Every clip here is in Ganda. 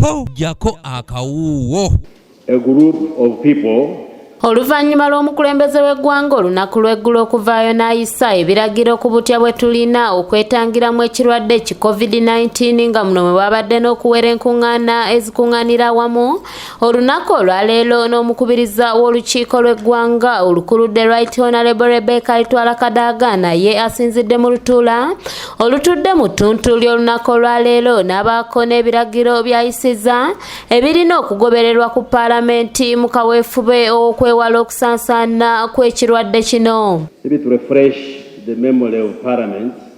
po jako akawuwo. A group of people Oluvannyuma lw'omukulembeze w'eggwanga olunaku lw'eggulo okuvaayo n'ayisa ebiragiro ku butya bwe tulina okwetangiramu ekirwadde ki COVID-19 nga muno mwe babadde n'okuwera enkungaana ezikungaanira awamu. Olunaku olwaleero n'omukubiriza w'olukiiko lw'eggwanga olukuludde Right Honorable Rebecca Litwala Kadaaga naye asinzidde mu lutuula olutudde mu ttuntu ly'olunaku olwaleero n'abaako n'ebiragiro by'ayisiza ebirina okugobererwa ku paalamenti mu kaweefube okwewala okusansaana kw'ekirwadde kino.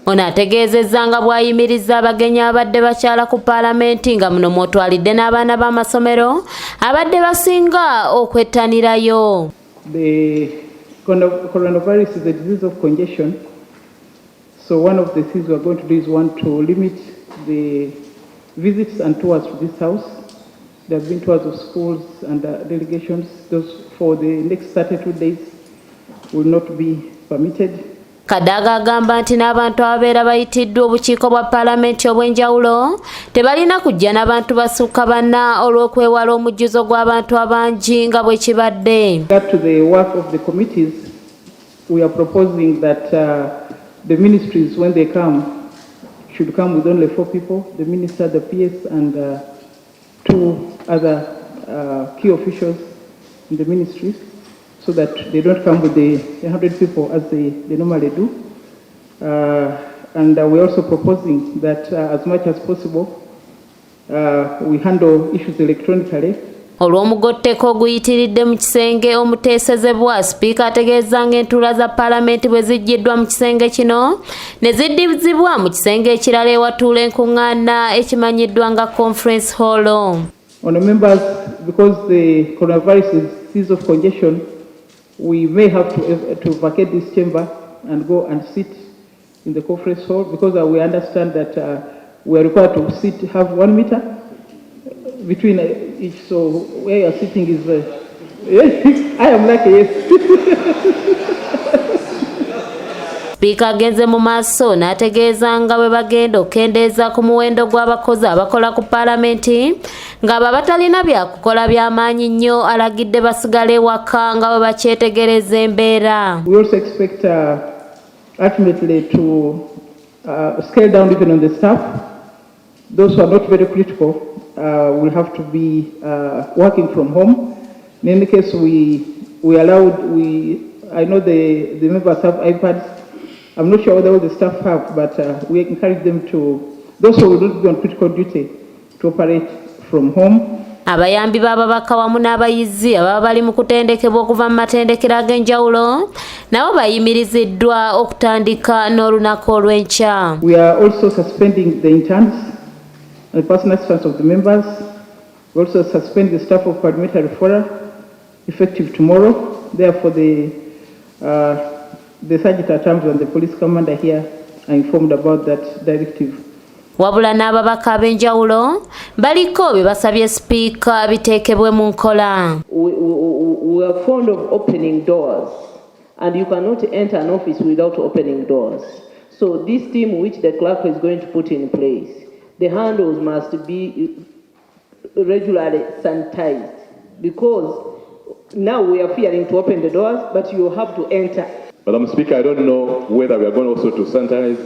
Ono ategeezezza nga bw'ayimiriza abagenyi abadde bakyala ku paalamenti nga muno mwotwalidde n'abaana b'amasomero abadde basinga okwettanirayo. The coronavirus is a disease of congestion. So one of the things we are going to do is to limit the visits and tours to this house. There have been tours of schools and delegations. Those for the next 32 days will not be permitted. Kadaaga agamba nti n'abantu ababeera bayitiddwa obukiiko bwa paalamenti obw'enjawulo tebalina kujja n'abantu basukka banna olw'okwewala omujjuzo gw'abantu abangi nga bwe kibadde. To the work of the committees, we are proposing that the ministries, when they come, should come with only 4 people, the minister, the PS, and 2 other key officials in the ministries, so that they don't come with the 100 people as they normally do. And we're also proposing that as much as possible, we handle issues electronically. Olw'omugotteko oguyitiridde mu kisenge omuteesezebwa, sipiika ategeeza ng'entuula za paalamenti bwe zijjiddwa mu kisenge kino ne ziddizibwa mu kisenge ekirala ewatuula enkuŋŋaana ekimanyiddwa nga conference hall. On the members, because the coronavirus is a disease of congestion, we may have to vacate this chamber and go and sit in the conference hall, because we understand that we are required to have 1 meter between each. So where you are sitting is yes, I am lucky, yes. Sipiika agenze mu maaso n'ategeeza nga bwe bagenda okendeeza ku muwendo gw'abakozi abakola ku paalamenti ng'abo batalina byakukola by'amaanyi nnyo alagidde basigale ewaka nga bwe bakyetegereza embeera. We also expect ultimately to scale down even on the staff. Those who are not very critical will have to be working from home. In any case, I know the members have iPads. I'm not sure whether all the staff have, but we encourage them those who will not be on critical duty, to operate from home. Abayambi b'ababaka wamu n'abayizi ababa bali mu kutendekebwa okuva mu matendekero ag'enjawulo nabo bayimiriziddwa okutandika n'olunaku olw'enkya. We are also suspending the interns and the personal assistants of the members. We also suspend the staff of parliamentary fora effective tomorrow. Therefore, the sergeant at arms and the police commander here are informed about that directive. Wabula n'ababaka ab'enjawulo baliko bye basabye sipiika biteekebwe mu nkola. We are fond of opening doors, and you cannot enter an office without opening doors. So this team which the clerk is going to put in place, the handles must be regularly sanitized, because now we are fearing to open the doors, but you have to enter. Madam Speaker, I don't know whether we are going also to sanitize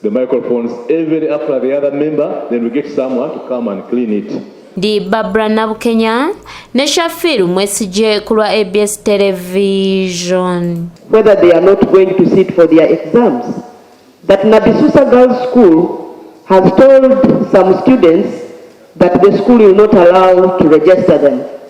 the microphones every after the other member, then we get someone to come and clean it. Di Barbara Nabukenya, ne Shafiru Mwesije kulwa ABS Television. Whether they are not going to sit for their exams. That Nabisusa Girls School has told some students that the school will not allow to register them.